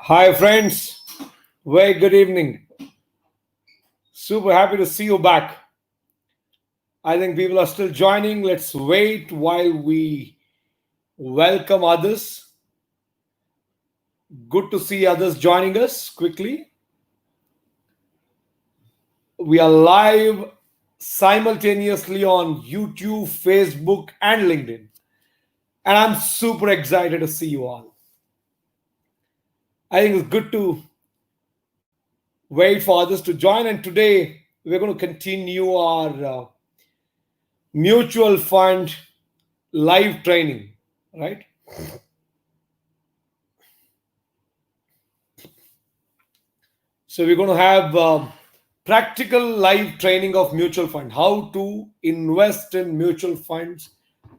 Hi, friends. Very good evening. Super happy to see you back. I think people are still joining. Let's wait while we welcome others. Good to see others joining us quickly. We are live simultaneously on YouTube, Facebook, and LinkedIn. And I'm super excited to see you all. I think it's good to wait for others to join. And today we're going to continue our mutual fund live training, right? So we're going to have practical live training of mutual fund, how to invest in mutual funds.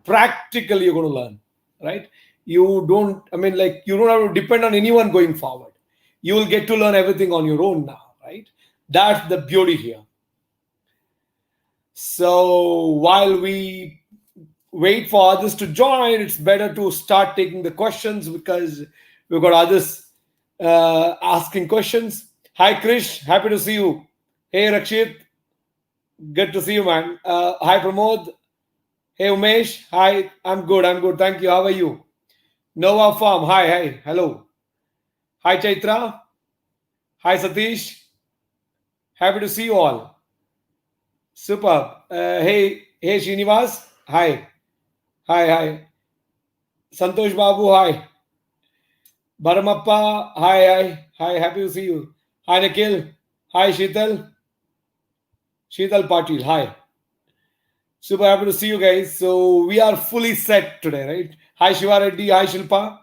Practically, you're going to learn, right? You don't, you don't have to depend on anyone going forward. You will get to learn everything on your own now, right? That's the beauty here. So while we wait for others to join, it's better to start taking the questions because we've got others asking questions. Hi, Krish. Happy to see you. Hey, Rakshit. Good to see you, man. Hi, Pramod. Hey, Umesh. Hi. I'm good. I'm good. Thank you. How are you? Nova Farm. Hi. Hi. Hello. Hi, Chaitra. Hi, Satish. Happy to see you all. Superb. Hey, Srinivas. Hi. Hi. Hi. Santosh Babu. Hi. Baramappa. Hi. Hi. Hi. Happy to see you. Hi, Nikhil. Hi, Sheetal. Sheetal Patil. Hi. Super happy to see you guys. So we are fully set today, right? Hi Shiva Reddy, hi Shilpa.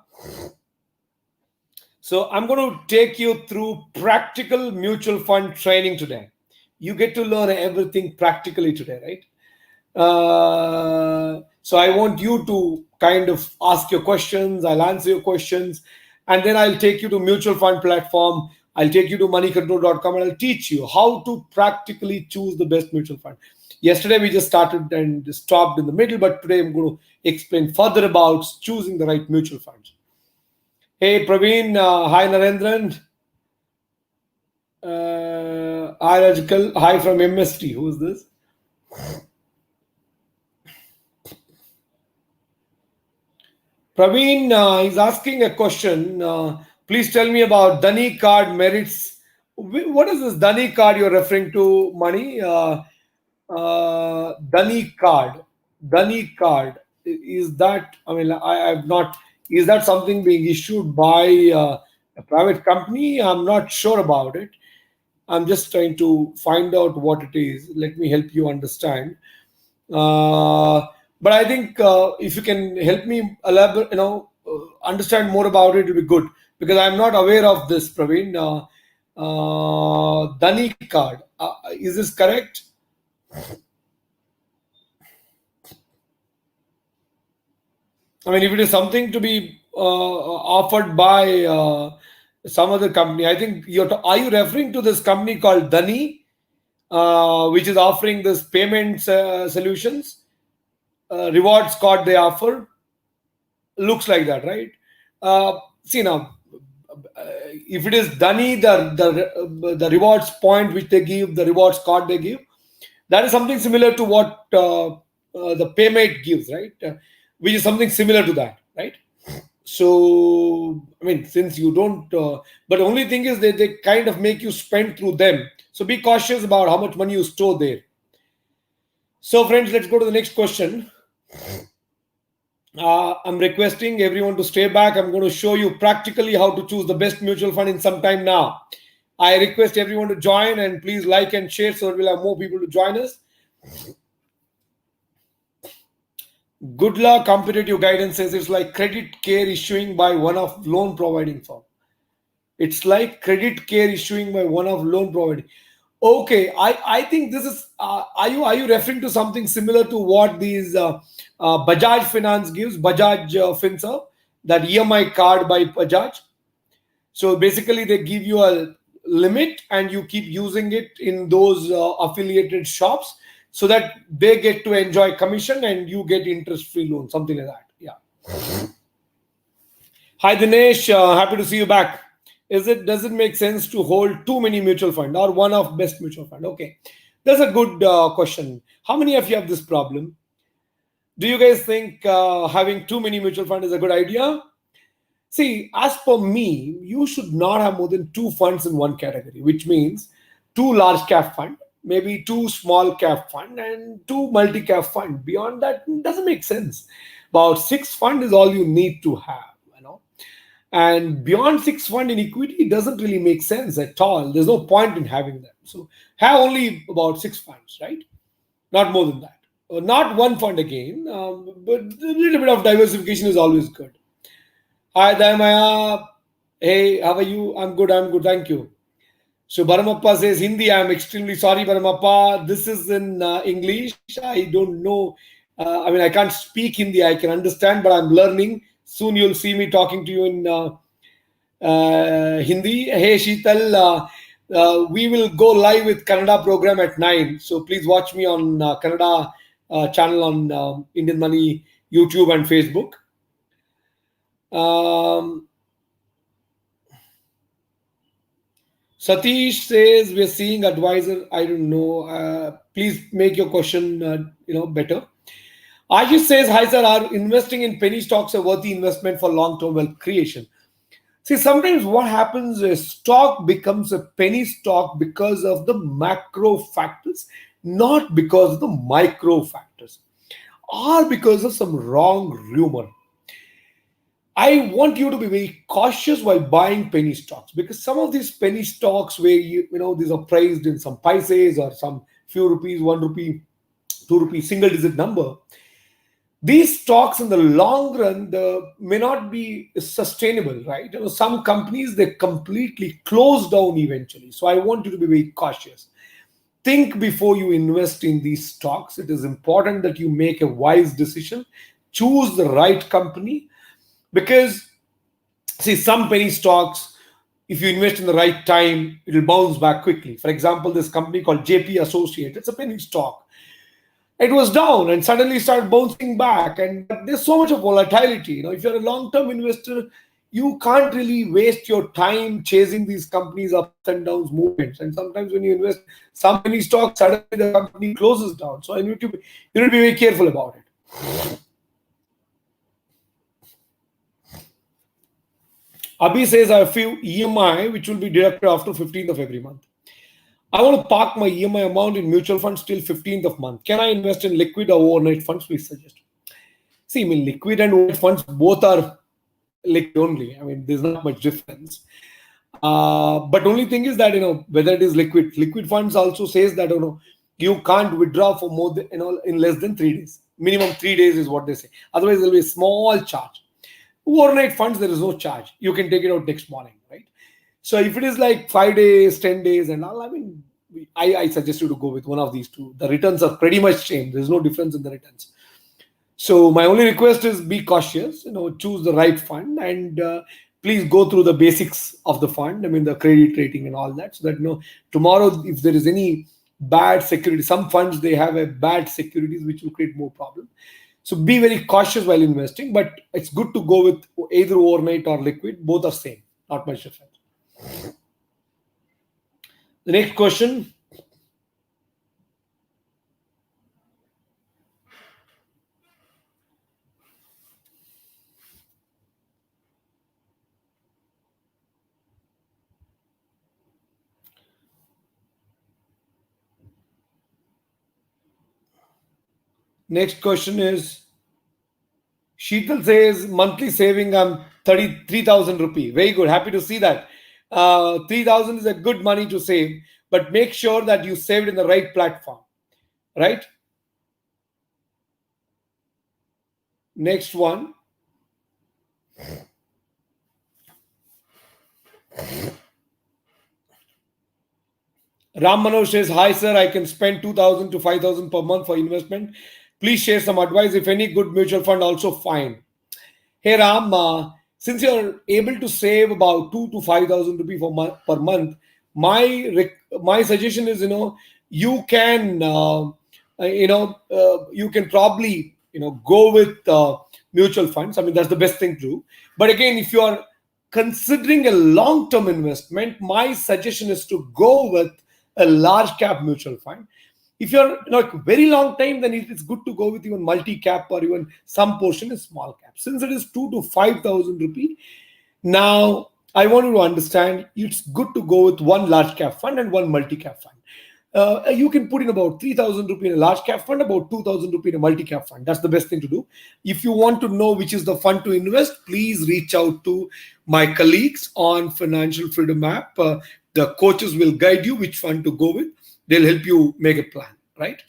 So I'm going to take you through practical mutual fund training today. You get to learn everything practically today, right? So I want you to kind of ask your questions. I'll answer your questions, and then I'll take you to mutual fund platform. I'll take you to moneycontrol.com and I'll teach you how to practically choose the best mutual fund. Yesterday we just started and stopped in the middle, but today I'm going to explain further about choosing the right mutual funds. Hey Praveen, hi Narendran, hi Rajkal, hi from MST. Who is this? Praveen is asking a question. Please tell me about Dhani card merits. What is this Dhani card you're referring to, Money? Dhani card. Dhani card. Is that, I have not, is that something being issued by a private company? I'm not sure about it. I'm just trying to find out what it is. Let me help you understand. But I think if you can help me elaborate, understand more about it, it will be good because I'm not aware of this, Praveen. Dhani card. Is this correct? If it is something to be offered by some other company, I think are you referring to this company called Dhani, which is offering this payment solutions, rewards card they offer? Looks like that, right? See now, if it is Dhani, the rewards point which they give, the rewards card they give, that is something similar to what the Paymate gives, right? Which is something similar to that, right? So, since you don't, but the only thing is they kind of make you spend through them. So be cautious about how much money you store there. So, friends, let's go to the next question. I'm requesting everyone to stay back. I'm going to show you practically how to choose the best mutual fund in some time now. I request everyone to join and please like and share so that we'll have more people to join us. Good luck. Competitive guidance says it's like credit care issuing by one of loan providing firm. It's like credit care issuing by one of loan providing. Okay, I think this is. Are you referring to something similar to what these Bajaj Finance gives? Bajaj Finserv, that EMI card by Bajaj. So basically, they give you a limit and you keep using it in those affiliated shops so that they get to enjoy commission and you get interest-free loan, something like that. Yeah. Hi Dinesh, happy to see you back. Does it make sense to hold too many mutual fund or one of best mutual fund? Okay, that's a good question. How many of you have this problem? Do you guys think having too many mutual fund is a good idea? See, as per me, you should not have more than two funds in one category, which means two large cap fund, maybe two small cap fund, and two multi cap fund. Beyond that, it doesn't make sense. About six fund is all you need to have, you know. And beyond six fund in equity, it doesn't really make sense at all. There's no point in having them. So have only about six funds, right? Not more than that. Not one fund again, but a little bit of diversification is always good. Hi, Daimaya. Hey, how are you? I'm good. I'm good. Thank you. So Baramappa says Hindi. I'm extremely sorry, Baramappa. This is in English. I don't know. I mean, I can't speak Hindi. I can understand, but I'm learning. Soon you'll see me talking to you in Hindi. Hey, Sheetal. We will go live with Kannada program at 9. So please watch me on Kannada channel on Indian Money, YouTube and Facebook. Satish says we're seeing advisor. I don't know. Please make your question better. Ashish says, hi sir, are investing in penny stocks a worthy investment for long-term wealth creation? See, sometimes what happens is stock becomes a penny stock because of the macro factors, not because of the micro factors, or because of some wrong rumor. I want you to be very cautious while buying penny stocks, because some of these penny stocks where these are priced in some paises or some few rupees, 1 rupee, 2 rupee, single digit number. These stocks in the long run may not be sustainable, right? Some companies, they completely close down eventually. So I want you to be very cautious. Think before you invest in these stocks. It is important that you make a wise decision, choose the right company. Because, see, some penny stocks, if you invest in the right time, it will bounce back quickly. For example, this company called JP Associate, it's a penny stock. It was down and suddenly started bouncing back. And there's so much of volatility. If you're a long-term investor, you can't really waste your time chasing these companies' ups and downs movements. And sometimes when you invest some penny stocks, suddenly the company closes down. So you need to be very careful about it. Abhi says I have few EMI which will be deducted after 15th of every month. I want to park my EMI amount in mutual funds till 15th of month. Can I invest in liquid or overnight funds? Please suggest. See, I mean, liquid and overnight funds both are liquid only. I mean, there's not much difference. But only thing is that whether it is liquid funds also says that you can't withdraw for more than in less than 3 days. Minimum 3 days is what they say. Otherwise, there will be a small charge. Overnight funds, there is no charge. You can take it out next morning, right? So if it is like 5 days, 10 days and all, I mean, I suggest you to go with one of these two. The returns are pretty much same. There's no difference in the returns. So my only request is be cautious, choose the right fund, and please go through the basics of the fund. I mean, the credit rating and all that, so that tomorrow if there is any bad security, some funds, they have a bad securities which will create more problem. So be very cautious while investing, but it's good to go with either overnight or liquid. Both are same, not much different. The next question. Next question is, Sheetal says monthly saving I'm 33,000 rupee. Very good. Happy to see that. 3,000 is a good money to save, but make sure that you saved in the right platform, right? Next one. Ram Manoj says, hi sir, I can spend 2,000 to 5,000 per month for investment. Please share some advice. If any good mutual fund, also fine. Hey Ram, since you're able to save about 2 to 5,000 rupees per month, my suggestion is, you can, you can probably, go with mutual funds. I mean, that's the best thing to do. But again, if you are considering a long term investment, my suggestion is to go with a large cap mutual fund. If you're like very long time, then it is good to go with even multi cap or even some portion is small cap. Since it is 2 to 5,000 rupee, now I want you to understand it's good to go with one large cap fund and one multi cap fund. You can put in about 3,000 rupee in a large cap fund, about 2,000 rupee in a multi cap fund. That's the best thing to do. If you want to know which is the fund to invest, please reach out to my colleagues on Financial Freedom app. The coaches will guide you which fund to go with. They'll help you make a plan, right?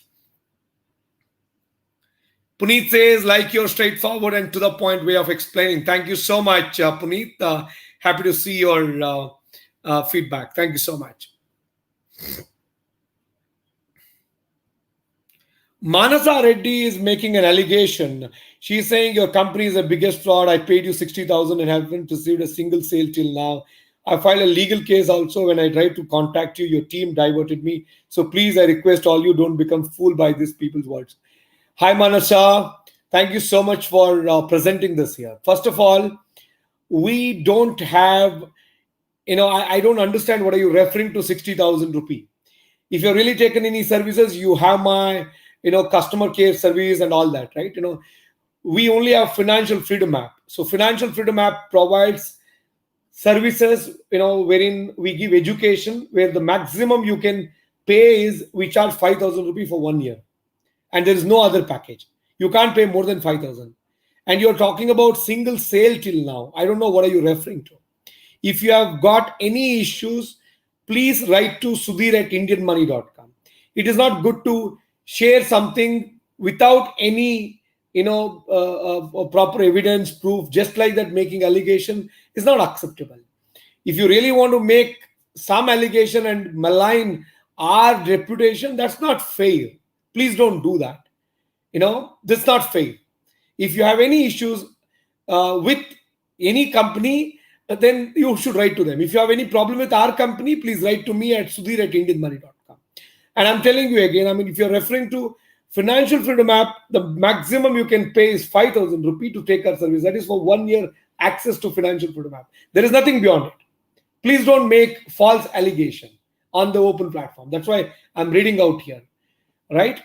Puneet says, like your straightforward and to the point way of explaining. Thank you so much, Puneet. Happy to see your feedback. Thank you so much. Manasa Reddy is making an allegation. She's saying your company is the biggest fraud. I paid you 60,000 and haven't received a single sale till now. I filed a legal case also. When I tried to contact you, your team diverted me. So please, I request all you don't become fooled by these people's words. Hi, Manasa. Thank you so much for presenting this here. First of all, we don't have, I don't understand what are you referring to 60,000 rupee. If you're really taken any services, you have my customer care service and all that, right? We only have Financial Freedom app. So Financial Freedom app provides services, wherein we give education, where the maximum you can pay is we charge 5,000 rupees for 1 year, and there is no other package. You can't pay more than 5,000. And you're talking about single sale till now. I don't know what are you referring to. If you have got any issues, please write to Sudheer at IndianMoney.com. It is not good to share something without any proper evidence, proof, just like that. Making allegation is not acceptable. If you really want to make some allegation and malign our reputation, that's not fair. Please don't do that. That's not fair. If you have any issues with any company, then you should write to them. If you have any problem with our company, please write to me at Sudheer at IndianMoney.com. And I'm telling you again, if you're referring to Financial Freedom app, the maximum you can pay is 5,000 rupee to take our service. That is for 1 year access to Financial Freedom app. There is nothing beyond it. Please don't make false allegation on the open platform. That's why I'm reading out here, right?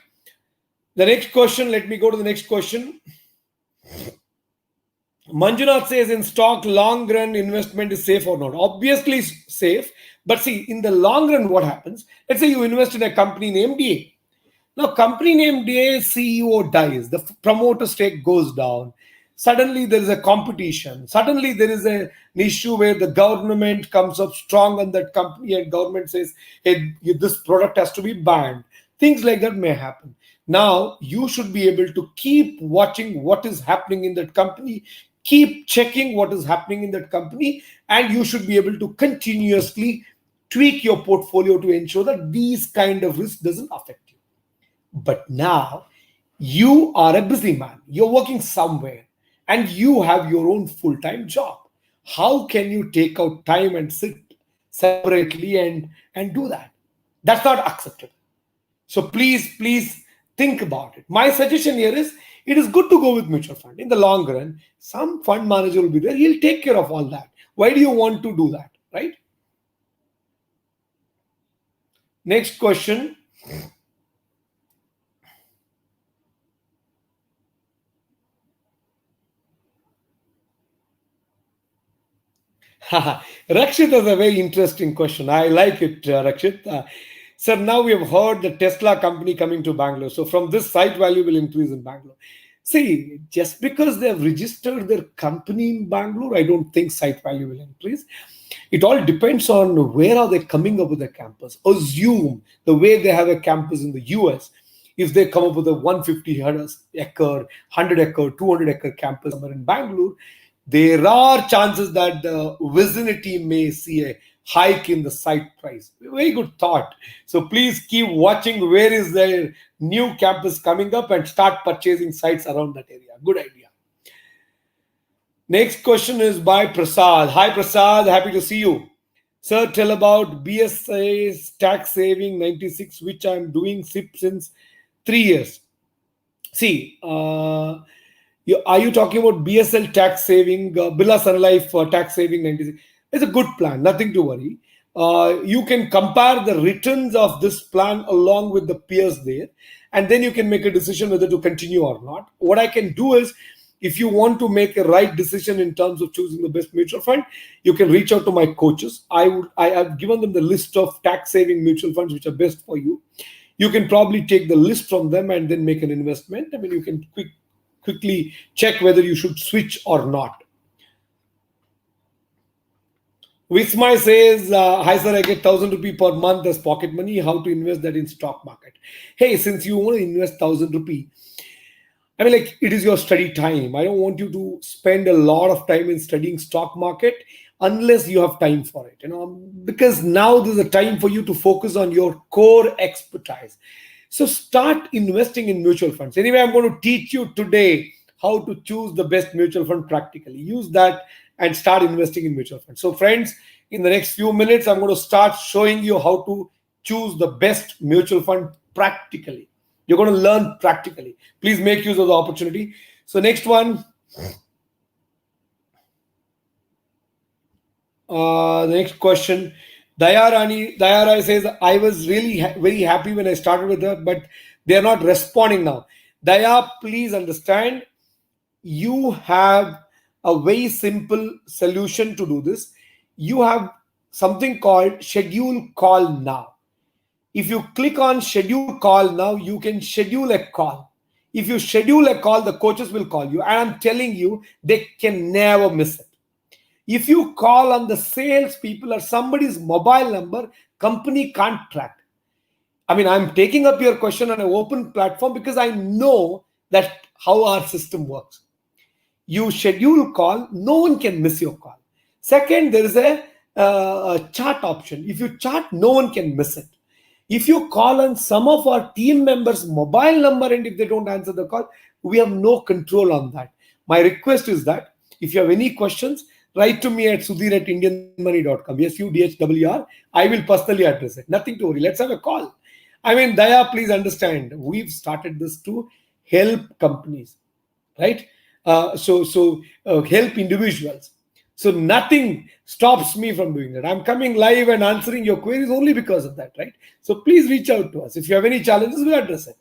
The next question, let me go to the next question. Manjunath says, in stock, long run investment is safe or not? Obviously it's safe. But see, in the long run, what happens? Let's say you invest in a company named DA. Now, company named DA, CEO dies. The promoter stake goes down. Suddenly, there is a competition. Suddenly, there is an issue where the government comes up strong on that company and government says, hey, this product has to be banned. Things like that may happen. Now, you should be able to keep watching what is happening in that company, keep checking what is happening in that company, and you should be able to continuously tweak your portfolio to ensure that these kind of risk doesn't affect you. But now, you are a busy man. You're working somewhere, and you have your own full-time job. How can you take out time and sit separately and do that? That's not acceptable. So please think about it. My suggestion here is, it is good to go with mutual fund. In the long run, some fund manager will be there. He'll take care of all that. Why do you want to do that, right? Next question. Rakshit has a very interesting question. I like it, Rakshit. Sir, now we have heard the Tesla company coming to Bangalore. So from this, site value will increase in Bangalore. See, just because they have registered their company in Bangalore, I don't think site value will increase. It all depends on where are they coming up with a campus. Assume the way they have a campus in the US, if they come up with a 150 acre, 100 acre, 200 acre campus somewhere in Bangalore, there are chances that the vicinity may see a hike in the site price. Very good thought. So please keep watching where is the new campus coming up and start purchasing sites around that area. Good idea. Next question is by Prasad. Hi Prasad, happy to see you. Sir, tell about BSA's tax saving 96, which I'm doing SIP since 3 years. See, Are you talking about BSL tax saving, Birla Sun Life tax saving 96? It's a good plan, nothing to worry. You can compare the returns of this plan along with the peers there, and then you can make a decision whether to continue or not. What I can do is, if you want to make a right decision in terms of choosing the best mutual fund, you can reach out to my coaches. I have given them the list of tax saving mutual funds which are best for you. You can probably take the list from them and then make an investment. I mean, you can quickly check whether you should switch or not. Vismay says, hi sir, I get 1,000 rupee per month as pocket money. How to invest that in stock market? Hey, since you want to invest 1,000 rupee, I mean, like, it is your study time. I don't want you to spend a lot of time in studying stock market unless you have time for it. Because now there's a time for you to focus on your core expertise. So start investing in mutual funds. Anyway, I'm going to teach you today how to choose the best mutual fund practically. Use that and start investing in mutual funds. So, friends, in the next few minutes, I'm going to start showing you how to choose the best mutual fund practically. You're going to learn practically. Please make use of the opportunity. So, next one. The next question. Dayarani says, I was really very happy when I started with her, but they are not responding now. Daya, please understand, you have a very simple solution to do this. You have something called schedule call now. If you click on schedule call now, you can schedule a call. If you schedule a call, the coaches will call you. And I'm telling you, they can never miss it. If you call on the sales people or somebody's mobile number, company can't track. I mean, I'm taking up your question on an open platform because I know that how our system works. You schedule call, no one can miss your call. Second, there is a chat option. If you chat, no one can miss it. If you call on some of our team members' mobile number and if they don't answer the call, we have no control on that. My request is that if you have any questions, write to me at Sudheer at IndianMoney.com. SUDHWR. I will personally address it. Nothing to worry. Let's have a call. I mean, Daya, please understand, we've started this to help companies, right? Help individuals. So nothing stops me from doing that. I'm coming live and answering your queries only because of that, right? So please reach out to us. If you have any challenges, we'll address it.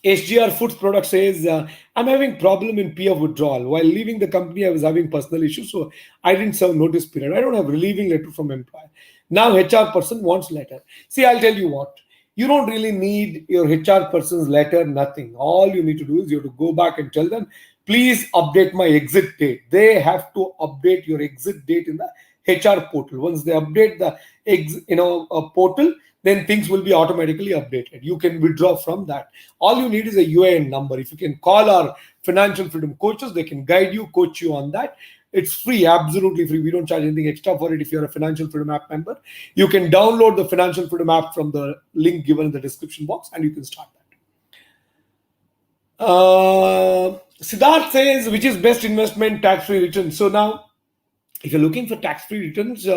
SGR Foods Product says, I'm having problem in PF withdrawal. While leaving the company, I was having personal issues, so I didn't serve notice period. I don't have relieving letter from employer. Now HR person wants letter. See, I'll tell you what. You don't really need your HR person's letter, nothing. All you need to do is you have to go back and tell them, please update my exit date. They have to update your exit date in the HR portal. Once they update the portal, then things will be automatically updated. You can withdraw from that. All you need is a UAN number. If you can call our financial freedom coaches, they can guide you, coach you on that. It's free, absolutely free. We don't charge anything extra for it. If you're a Financial Freedom app member, you can download the Financial Freedom app from the link given in the description box and you can start that. Siddharth says, which is best investment tax-free return? So now, if you're looking for tax-free returns,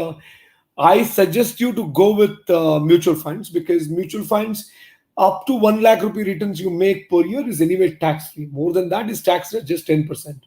I suggest you to go with mutual funds, because mutual funds up to 1 lakh rupee returns you make per year is anyway tax-free. More than that is taxed at just 10%.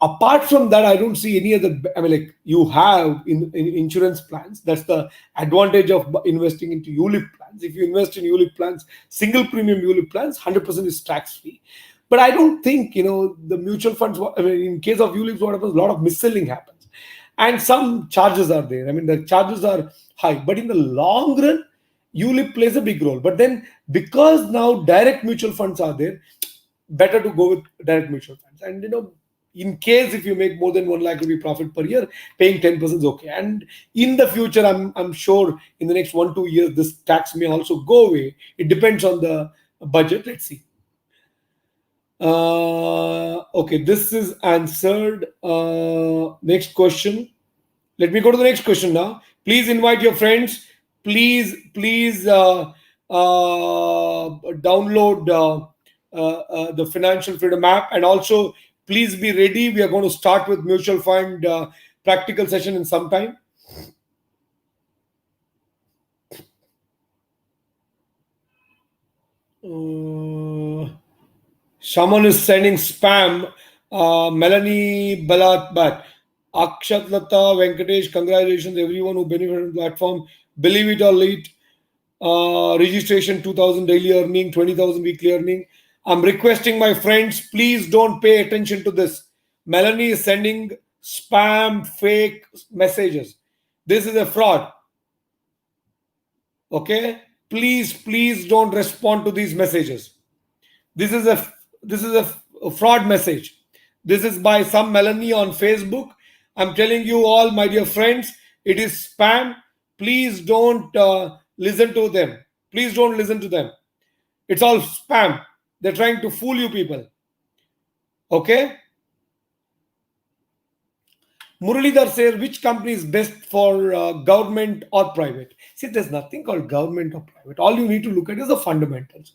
Apart from that, I don't see any other. I mean, like, you have in insurance plans. That's the advantage of investing into ULIP plans. If you invest in ULIP plans, single premium ULIP plans, 100% is tax free. But I don't think the mutual funds. I mean, in case of ULIPs, what happens? A lot of mis-selling happens, and some charges are there. I mean, the charges are high, but in the long run, ULIP plays a big role. But then, because now direct mutual funds are there, better to go with direct mutual funds. And in case if you make more than 1 lakh rupee profit per year, paying 10% is okay. And in the future, I'm sure in the next 1-2 years, this tax may also go away. It depends on the budget. Let's see. Okay, this is answered. Next question. Let me go to the next question now. Please invite your friends. Please download the Financial Freedom app, and also please be ready. We are going to start with mutual fund practical session in some time. Someone is sending spam. Melanie Balatbat. Akshat Lata Venkatesh, congratulations everyone who benefited from the platform. Believe it or late. Registration 2000 daily earning, 20,000 weekly earning. I'm requesting my friends, please don't pay attention to this. Melanie is sending spam, fake messages. This is a fraud. Okay? Please don't respond to these messages. This is a fraud message. This is by some Melanie on Facebook. I'm telling you all, my dear friends, it is spam. Please don't listen to them. Please don't listen to them. It's all spam. They're trying to fool you people. Okay? Muralidhar says, which company is best for government or private? See, there's nothing called government or private. All you need to look at is the fundamentals.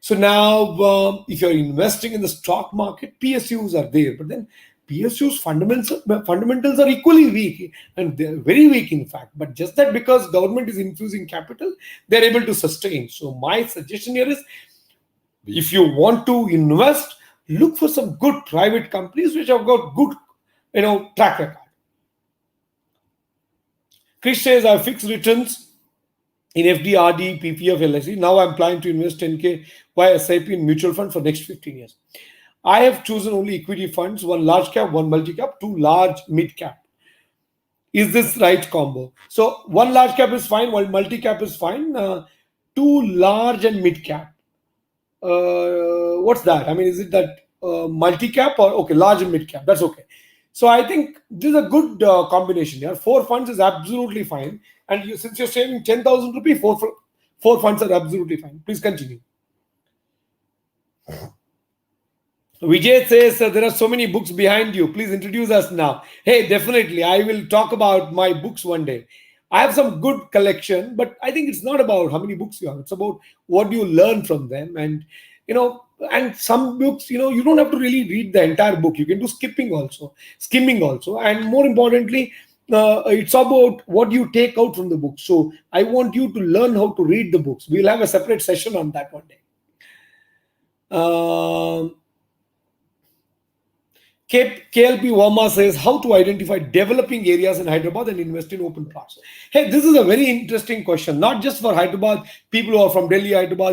So now, if you're investing in the stock market, PSUs are there, but then PSUs fundamentals are equally weak, and they're very weak, in fact. But just that because government is infusing capital, they're able to sustain. So my suggestion here is, if you want to invest, look for some good private companies which have got good, track record. Chris says, I have fixed returns in FD, RD, PPF, LIC. Now I'm planning to invest 10K via SIP in mutual fund for next 15 years. I have chosen only equity funds, one large cap, one multi cap, two large mid cap. Is this right combo? So one large cap is fine, one multi cap is fine, two large and mid cap. What's that? I mean, is it that multi cap or okay, large and mid cap? That's okay. So I think this is a good combination here. 4 funds is absolutely fine. And since you're saving 10,000 rupees, four funds are absolutely fine. Please continue. Vijay says, there are so many books behind you. Please introduce us now. Hey, definitely. I will talk about my books one day. I have some good collection, but I think it's not about how many books you have. It's about what you learn from them. And, and some books, you don't have to really read the entire book. You can do skimming also. And more importantly, it's about what you take out from the book. So I want you to learn how to read the books. We'll have a separate session on that one day. KLP Wama says, how to identify developing areas in Hyderabad and invest in open plots. Hey, this is a very interesting question, not just for Hyderabad, people who are from Delhi, Hyderabad,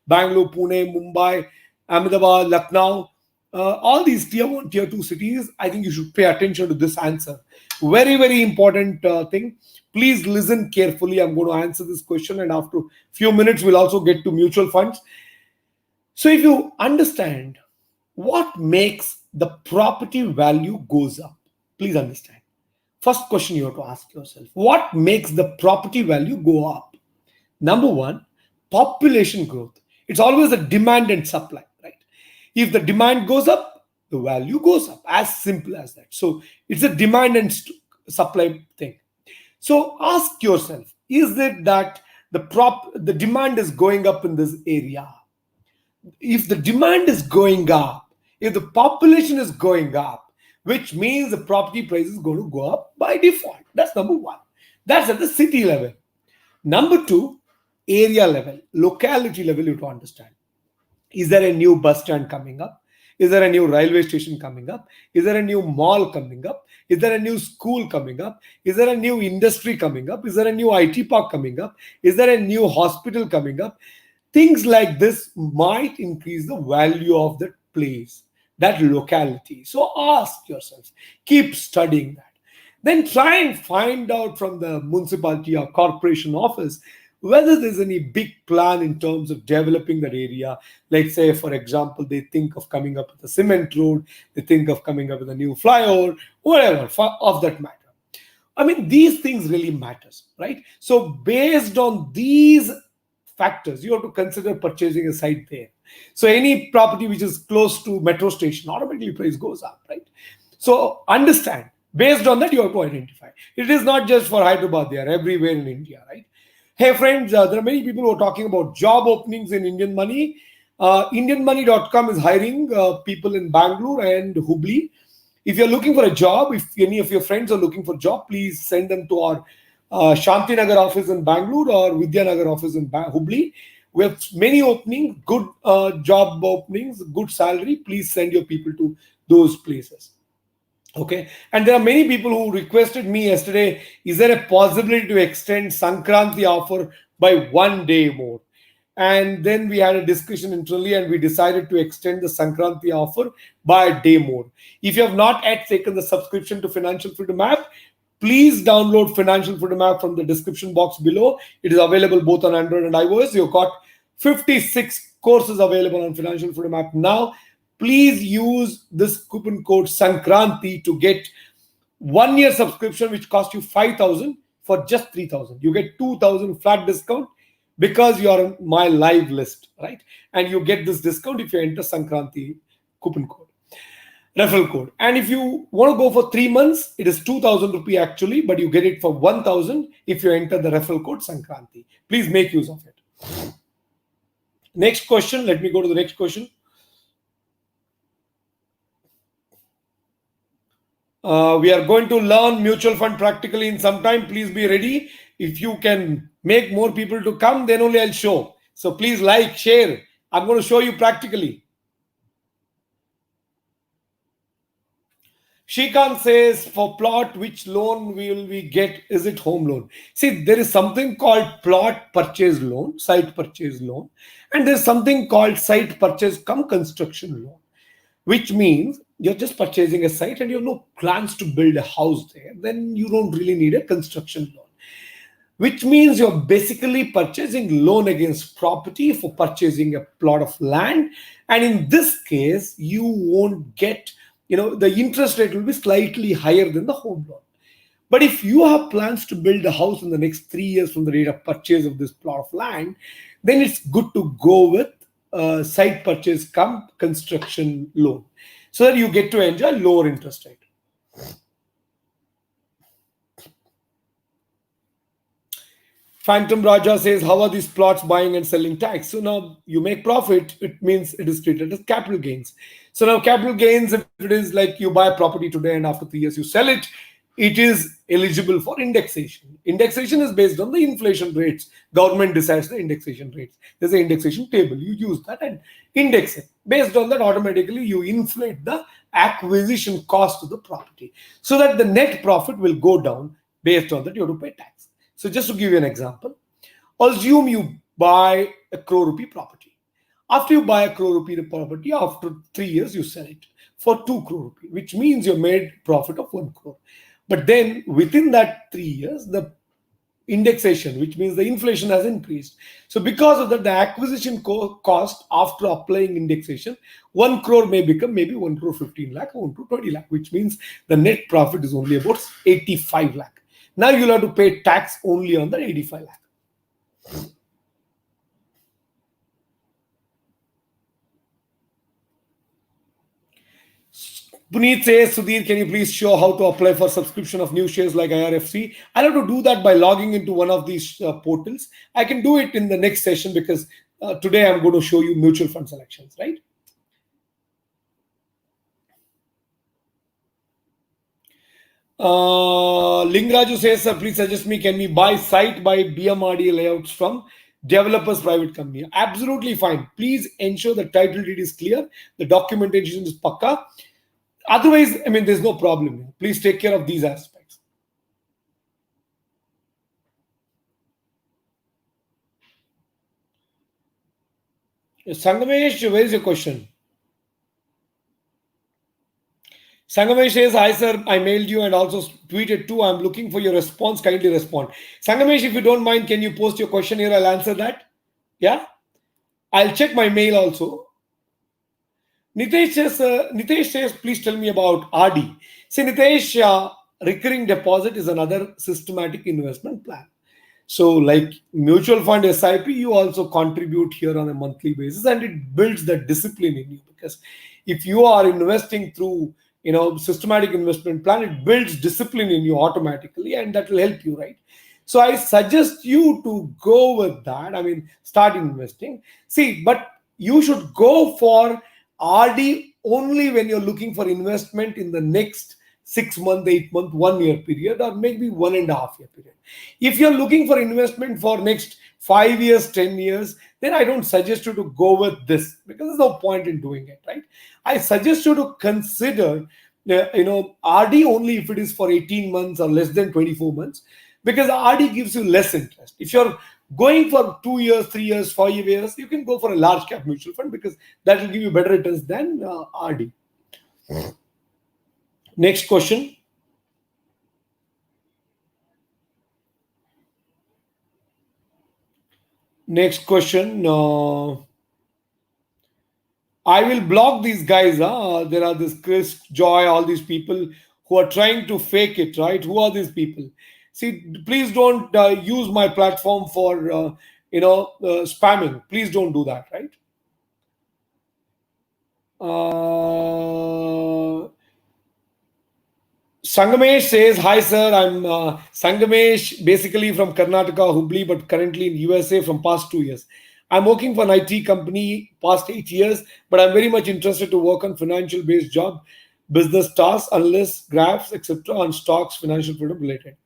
Bangalore, Pune, Mumbai, Ahmedabad, Lucknow, all these tier 1, tier 2 cities. I think you should pay attention to this answer. Very, very important thing. Please listen carefully. I'm going to answer this question, and after a few minutes, we'll also get to mutual funds. So if you understand what makes the property value goes up, please understand. First question you have to ask yourself, what makes the property value go up? Number one, population growth. It's always a demand and supply, right? If the demand goes up, the value goes up. As simple as that. So it's a demand and supply thing. So ask yourself, is it that the demand is going up in this area? If the demand is going up, if the population is going up, which means the property price is going to go up by default. That's number one. That's at the city level. Number two, area level, locality level, you have to understand. Is there a new bus stand coming up? Is there a new railway station coming up? Is there a new mall coming up? Is there a new school coming up? Is there a new industry coming up? Is there a new IT park coming up? Is there a new hospital coming up? Things like this might increase the value of that place, that locality. So ask yourself, keep studying that. Then try and find out from the municipality or corporation office whether there's any big plan in terms of developing that area. Let's say, for example, they think of coming up with a cement road, they think of coming up with a new flyover, whatever, of that matter. I mean, these things really matters, right? So based on these factors, you have to consider purchasing a site there. So any property which is close to metro station, automatically price goes up, right? So understand, based on that, you have to identify. It is not just for Hyderabad, they are everywhere in India, right? Hey friends, there are many people who are talking about job openings in Indian Money. IndianMoney.com is hiring people in Bangalore and Hubli. If you're looking for a job, if any of your friends are looking for a job, please send them to our Shantinagar office in Bangalore or Vidyanagar office in Hubli. We have many openings, good job openings, good salary. Please send your people to those places. Okay. And there are many people who requested me yesterday, is there a possibility to extend Sankranti offer by 1 day more? And then we had a discussion internally and we decided to extend the Sankranti offer by a day more. If you have not yet taken the subscription to Financial Freedom app, please download Financial Freedom app from the description box below. It is available both on Android and iOS. You've got 56 courses available on Financial Freedom app now. Please use this coupon code Sankranti to get 1 year subscription, which costs you 5,000 for just 3,000. You get 2,000 flat discount because you are on my live list, right? And you get this discount if you enter Sankranti coupon code, referral code. And if you want to go for 3 months, it is 2,000 rupee actually, but you get it for 1,000 if you enter the referral code Sankranti. Please make use of it. Next question. Let me go to the next question. We are going to learn mutual fund practically in some time. Please be ready. If you can make more people to come, then only I'll show. So please like, share. I'm going to show you practically. Shrikant says, for plot, which loan will we get? Is it home loan? See, there is something called plot purchase loan, site purchase loan, and there's something called site purchase cum construction loan, which means you're just purchasing a site and you have no plans to build a house there. Then you don't really need a construction loan, which means you're basically purchasing loan against property for purchasing a plot of land. And in this case, you won't get, the interest rate will be slightly higher than the home loan. But if you have plans to build a house in the next 3 years from the date of purchase of this plot of land, then it's good to go with site purchase cum construction loan, so that you get to enjoy lower interest rate. Phantom Raja says, how are these plots buying and selling tax? So now you make profit, it means it is treated as capital gains. So now capital gains, if it is like you buy a property today and after 3 years you sell it, it is eligible for indexation. Indexation is based on the inflation rates. Government decides the indexation rates. There's an indexation table. You use that and index it. Based on that, automatically you inflate the acquisition cost of the property, so that the net profit will go down. Based on that, you have to pay tax. So just to give you an example, assume you buy a crore rupee property. After you buy a crore rupee property, after 3 years, you sell it for 2 crore rupee, which means you made profit of 1 crore. But then within that 3 years, the indexation, which means the inflation has increased. So because of that, the acquisition cost after applying indexation, 1 crore may become maybe 1 crore 15 lakh or 1 crore 20 lakh, which means the net profit is only about 85 lakh. Now you'll have to pay tax only on the 85 lakh. Puneet says, Sudheer, can you please show how to apply for subscription of new shares like IRFC? I'll have to do that by logging into one of these portals. I can do it in the next session because today I'm going to show you mutual fund selections, right? Lingraju says, sir, please suggest me, can we buy site by BMRD layouts from developers private company? Absolutely fine. Please ensure the title deed is clear, the documentation is pakka. Otherwise, there's no problem here. Please take care of these aspects. Sangamesh, where is your question? Sangamesh says, hi sir, I mailed you and also tweeted too. I'm looking for your response. Kindly respond. Sangamesh, if you don't mind, can you post your question here? I'll answer that. Yeah? I'll check my mail also. Nitesh says, please tell me about RD. See, Nitesh, recurring deposit is another systematic investment plan. So like mutual fund SIP, you also contribute here on a monthly basis, and it builds the discipline in you, because if you are investing through systematic investment plan, it builds discipline in you automatically, and that will help you, right? So I suggest you to go with that. Start investing. See, but you should go for RD only when you're looking for investment in the next 6 month, 8 month, 1 year period, or maybe 1.5 year period. If you're looking for investment for next 5 years, 10 years, then I don't suggest you to go with this, because there's no point in doing it, right? I suggest you to consider, RD only if it is for 18 months or less than 24 months, because RD gives you less interest. If you're going for 2 years, 3 years, 5 years, you can go for a large cap mutual fund, because that will give you better returns than RD. Next question. Next question. I will block these guys. There are this Chris, Joy, all these people who are trying to fake it, right? Who are these people? See, please don't use my platform for, spamming. Please don't do that, right? Sangamesh says, hi sir, I'm Sangamesh, basically from Karnataka, Hubli, but currently in USA from past 2 years. I'm working for an IT company past 8 years, but I'm very much interested to work on financial based job, business tasks, unless graphs, etc. on stocks, financial freedom related.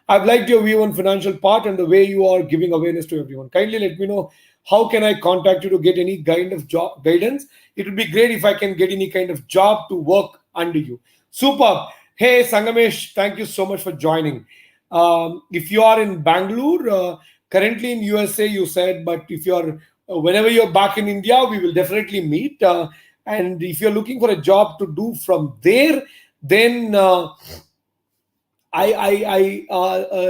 I've liked your view on financial part and the way you are giving awareness to everyone. Kindly let me know how can I contact you to get any kind of job guidance. It would be great if I can get any kind of job to work under you. Superb. Hey Sangamesh, thank you so much for joining. If you are in Bangalore, currently in USA, you said, but if you're whenever you're back in India, we will definitely meet. And if you're looking for a job to do from there, then I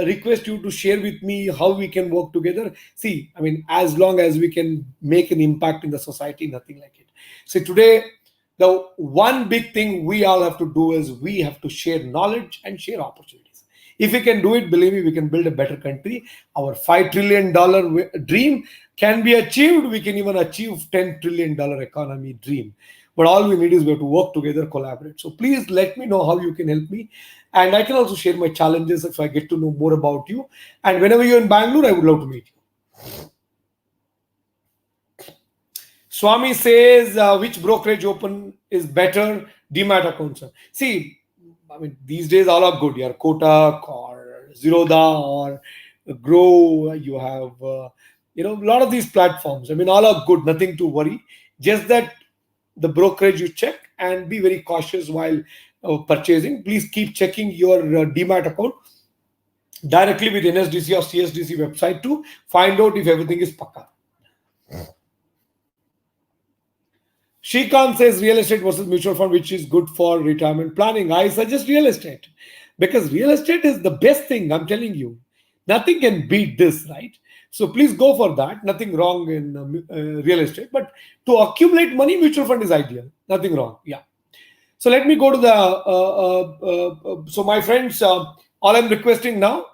request you to share with me how we can work together. See, I mean, as long as we can make an impact in the society, nothing like it. See, today, the one big thing we all have to do is we have to share knowledge and share opportunities. If we can do it, believe me, we can build a better country. Our $5 trillion dream can be achieved. We can even achieve $10 trillion economy dream. But all we need is we have to work together, collaborate. So please let me know how you can help me. And I can also share my challenges if I get to know more about you. And whenever you're in Bangalore, I would love to meet you. Swami says, which brokerage open is better? Demat accounts. See, I mean, these days all are good. You have Kotak or Zerodha or Grow. You have, a lot of these platforms. I mean, all are good. Nothing to worry. Just that the brokerage you check and be very cautious while purchasing. Please keep checking your Demat account directly with NSDC or CSDC website to find out if everything is pakka. Shrikant says real estate versus mutual fund, which is good for retirement planning. I suggest real estate, because real estate is the best thing. I'm telling you, nothing can beat this, right? So please go for that. Nothing wrong in real estate, but to accumulate money, mutual fund is ideal. Nothing wrong. Yeah. So let me go to the. So my friends, all I'm requesting now,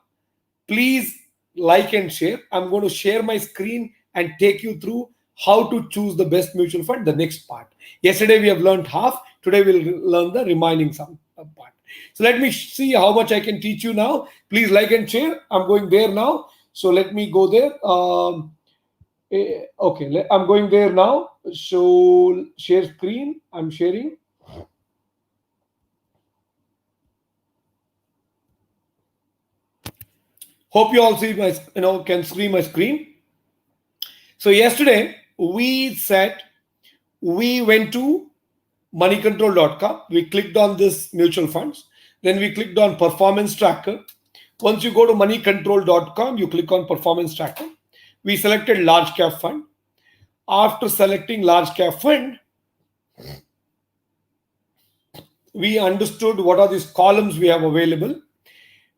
please like and share. I'm going to share my screen and take you through how to choose the best mutual fund, the next part. Yesterday we have learned half. Today we'll learn the remaining some part. So let me see how much I can teach you now. Please like and share. I'm going there now. So let me go there. Okay, I'm going there now. So share screen. I'm sharing. Hope you all see my, can see my screen. So yesterday we said we went to moneycontrol.com. We clicked on this mutual funds. Then we clicked on performance tracker. Once you go to moneycontrol.com, you click on performance tracker. We selected large cap fund. After selecting large cap fund, we understood what are these columns we have available.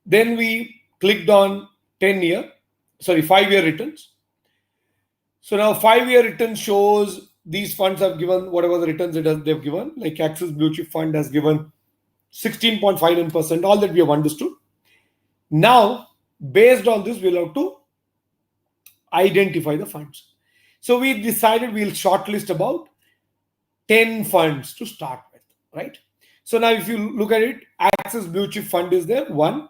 Then we clicked on 5-year returns. So now 5-year return shows these funds have given whatever the returns they've given, like Axis Blue Chip Fund has given 16.59%, all that we have understood. Now, based on this, we'll have to identify the funds. So we decided we'll shortlist about 10 funds to start with, right? So now if you look at it, Axis Blue Chip Fund is there, one.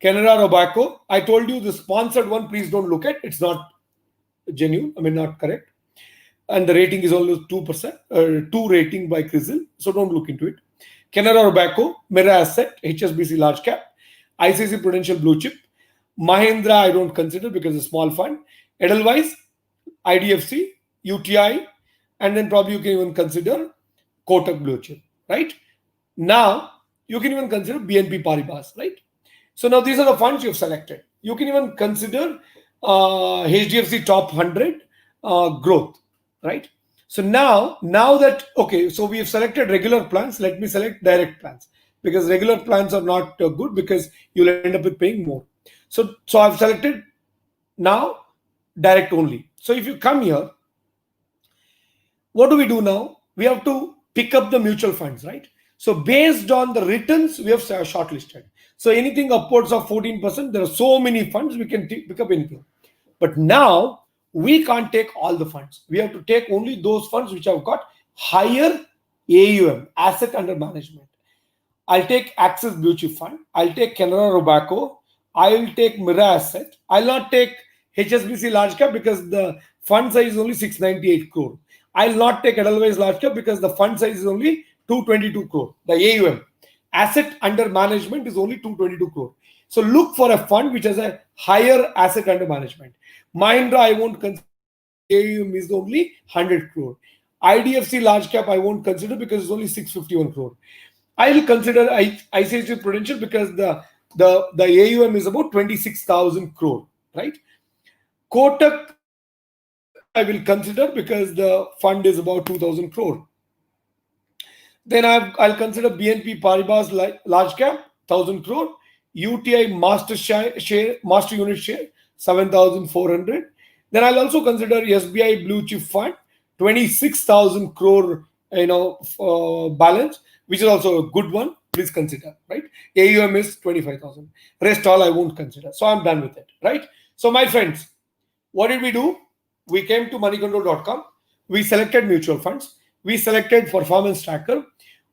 Canada Robaco, I told you the sponsored one, please don't look at. It's not genuine, not correct. And the rating is only 2%, 2 rating by CRISIL, so don't look into it. Canara Robeco, Mira Asset, HSBC Large Cap, ICICI Prudential Blue Chip, Mahindra I don't consider because it's a small fund, Edelweiss, IDFC, UTI, and then probably you can even consider Kotak Blue Chip, right? Now, you can even consider BNP Paribas, right? So now these are the funds you've selected. You can even consider HDFC Top 100 growth, right? So now that, okay, so we have selected regular plans, let me select direct plans because regular plans are not good because you'll end up with paying more. So I've selected now direct only. So if you come here, what do we do now? We have to pick up the mutual funds, right? So based on the returns, we have shortlisted. So anything upwards of 14%, there are so many funds, we can pick up anything. But now we can't take all the funds. We have to take only those funds which have got higher AUM, asset under management. I'll take Axis Blue Chip Fund. I'll take Canara Robeco. I'll take Mira Asset. I'll not take HSBC Large Cap because the fund size is only 698 crore. I'll not take Edelweiss Large Cap because the fund size is only 222 crore. The AUM, asset under management, is only 222 crore. So look for a fund which has a higher asset under management. Mahindra, I won't consider. AUM is only 100 crore. IDFC Large Cap, I won't consider because it's only 651 crore. I will consider ICICI Prudential because the AUM is about 26,000 crore, right? Kotak, I will consider because the fund is about 2,000 crore. Then I'll consider BNP Paribas Large Cap, 1,000 crore. UTI Master Unit Share, 7,400. Then I'll also consider SBI Blue Chip Fund, 26,000 crore, balance, which is also a good one. Please consider, right? AUM is 25,000. Rest all I won't consider. So I'm done with it, right? So my friends, what did we do? We came to moneycontrol.com. We selected mutual funds. We selected performance tracker.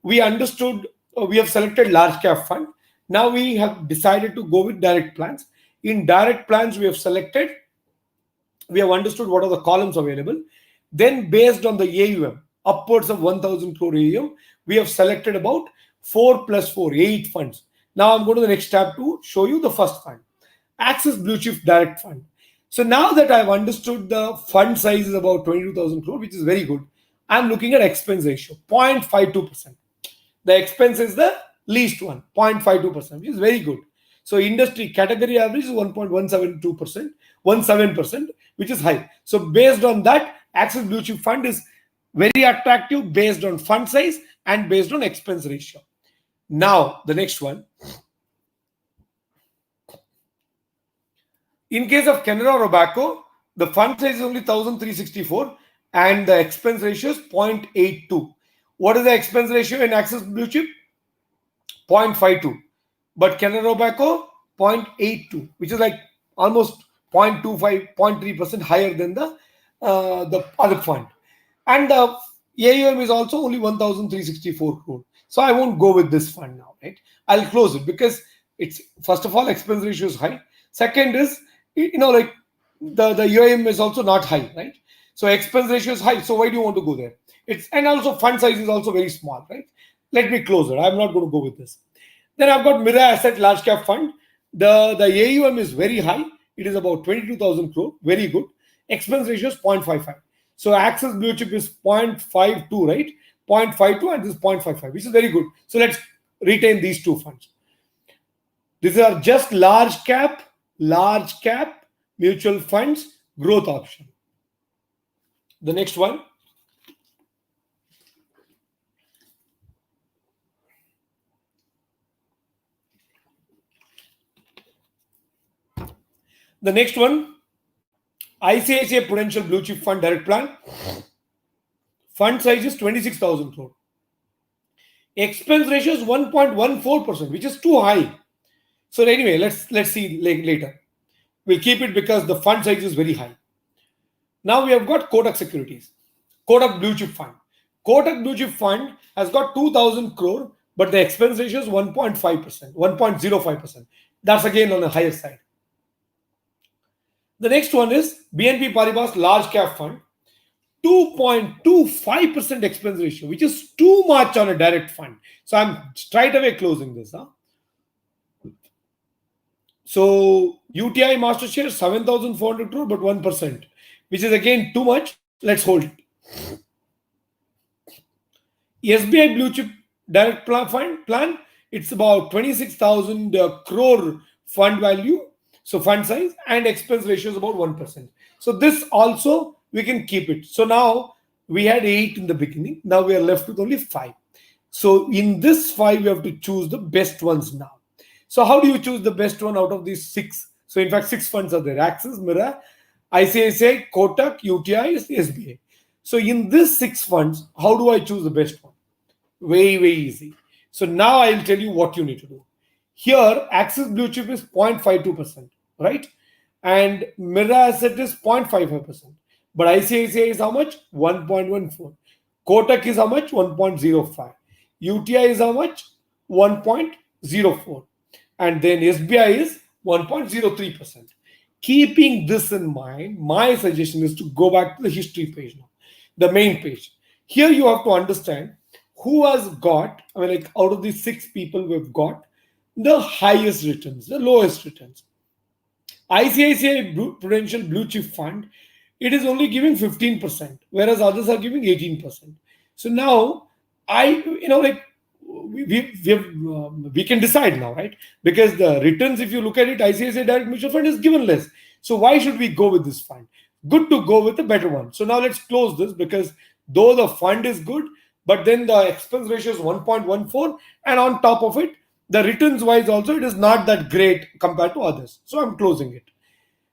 We understood, we have selected large cap fund. Now we have decided to go with direct plans. In direct plans, we have understood what are the columns available. Then based on the AUM, upwards of 1,000 crore AUM, we have selected about 4 plus 4, 8 funds. Now I'm going to the next tab to show you the first fund, Axis Blue Chip Direct Fund. So now that I've understood the fund size is about 22,000 crore, which is very good, I'm looking at expense ratio, 0.52%. The expense is the least one, 0.52%, which is very good. So industry category average is 1.172%, 17%, which is high. So based on that, Axis Blue Chip Fund is very attractive based on fund size and based on expense ratio. Now, the next one. In case of Canara Robeco, the fund size is only 1,364 and the expense ratio is 0.82. What is the expense ratio in Axis Blue Chip? 0.52. But Canara Robeco, 0.82, which is like almost 0.25, 0.3% higher than the other fund. And the AUM is also only 1,364 crore. So I won't go with this fund now, right? I'll close it because it's, first of all, expense ratio is high. Second is, the AUM is also not high, right? So expense ratio is high. So why do you want to go there? And also fund size is also very small, right? Let me close it. I'm not going to go with this. Then I've got Mira Asset Large Cap Fund. The AUM is very high. It is about 22,000 crore. Very good. Expense ratio is 0.55. So Axis Blue Chip is 0.52, right? 0.52 and this is 0.55, which is very good. So let's retain these two funds. These are just large cap mutual funds growth option. The next one. The next one, ICICI Prudential Blue Chip Fund Direct Plan. Fund size is 26,000 crore. Expense ratio is 1.14%, which is too high. So anyway, let's see later. We'll keep it because the fund size is very high. Now we have got Kotak Securities, Kotak Blue Chip Fund. Kotak Blue Chip Fund has got 2,000 crore, but the expense ratio is 1.5%, 1.05%. That's again on the higher side. The next one is BNP Paribas Large Cap Fund, 2.25% expense ratio, which is too much on a direct fund. So I'm straight away closing this. So UTI master share 7,400 crore, but 1%, which is again too much. Let's hold it. SBI blue chip direct plan, it's about 26,000 crore fund value, so fund size, and expense ratio is about 1%. So this also we can keep it. So now we had 8 in the beginning. Now we are left with only 5. So in this 5, we have to choose the best ones now. So how do you choose the best one out of these 6? So in fact, 6 funds are there: Axis, Mira, ICICI, Kotak, UTI, SBI. So in these 6 funds, how do I choose the best one? Very, very easy. So now I'll tell you what you need to do. Here, Axis Blue Chip is 0.52%, right? And Mira Asset is 0.55%. But ICICI is how much? 1.14. Kotak is how much? 1.05. UTI is how much? 1.04. And then SBI is 1.03%. Keeping this in mind, my suggestion is to go back to the history page now, the main page. Here you have to understand who has got, like out of these 6 people, we've got the highest returns, the lowest returns. ICICI Prudential Blue Chip Fund, it is only giving 15%, whereas others are giving 18%. So now we can decide now, right? Because the returns, if you look at it, ICICI Direct Mutual Fund is given less. So why should we go with this fund? Good to go with a better one. So now let's close this, because though the fund is good, but then the expense ratio is 1.14, and on top of it, the returns wise also, it is not that great compared to others. So I'm closing it.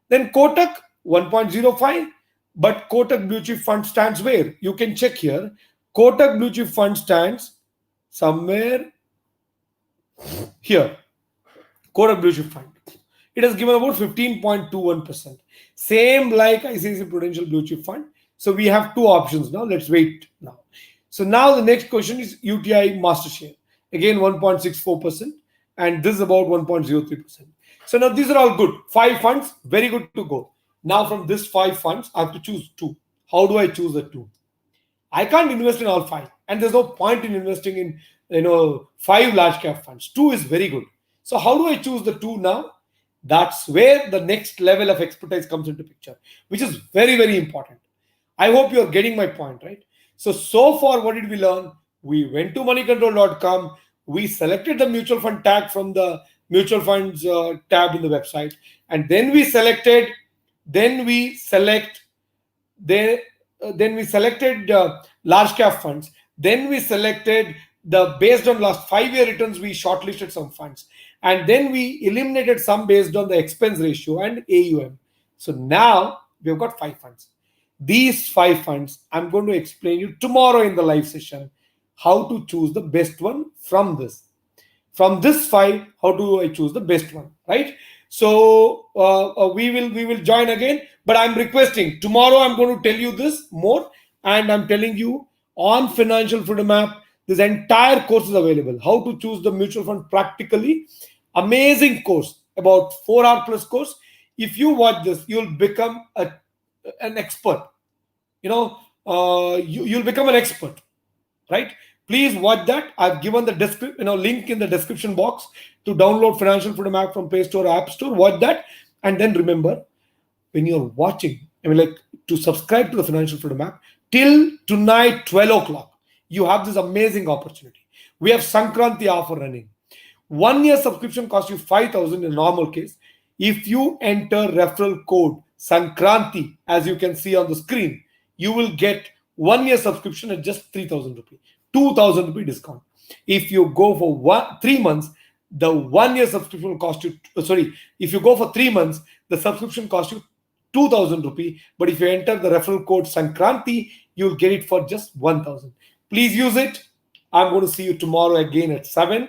Then Kotak 1.05, but Kotak Blue Chip Fund stands where? You can check here. Kotak Blue Chip Fund stands somewhere here. Kotak Blue Chip Fund. It has given about 15.21%. Same like ICICI Prudential Blue Chip Fund. So we have 2 options now. Let's wait now. So now the next question is UTI master share. Again 1.64%, and this is about 1.03%. So now these are all good. 5 funds, very good to go. Now from this 5 funds, I have to choose 2. How do I choose the 2? I can't invest in all 5, and there's no point in investing in 5 large cap funds. 2 is very good. So how do I choose the 2 now? That's where the next level of expertise comes into picture, which is very, very important. I hope you're getting my point, right? So far, what did we learn? We went to moneycontrol.com. We selected the mutual fund tag from the mutual funds tab in the website. And then we selected large cap funds. Then we selected based on last 5-year returns, we shortlisted some funds. And then we eliminated some based on the expense ratio and AUM. So now we've got 5 funds. These 5 funds, I'm going to explain you tomorrow in the live session how to choose the best one from this. From this 5, how do I choose the best one, right? So we will join again, but I'm requesting tomorrow I'm going to tell you this more, and I'm telling you on Financial Freedom app, this entire course is available. How to choose the mutual fund practically. Amazing course, about 4-hour plus course. If you watch this, you'll become an expert. You'll become an expert, right? Please watch that. I've given the link in the description box to download Financial Freedom app from Play Store or App Store. Watch that, and then remember, when you're watching, to subscribe to the Financial Freedom app till tonight 12 o'clock. You have this amazing opportunity. We have Sankranti offer running. 1 year subscription costs you 5,000 in normal case. If you enter referral code Sankranti, as you can see on the screen, you will get 1 year subscription at just 3,000 rupees, 2,000 rupee discount. If you go for 3 months, the 1 year subscription will cost you, if you go for 3 months, the subscription costs you 2,000 rupee. But if you enter the referral code Sankranti, you'll get it for just 1,000. Please use it. I'm going to see you tomorrow again at 7.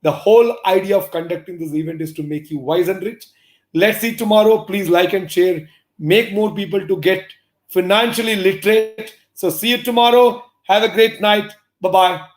The whole idea of conducting this event is to make you wise and rich. Let's see tomorrow. Please like and share. Make more people to get financially literate. So see you tomorrow. Have a great night. Bye-bye.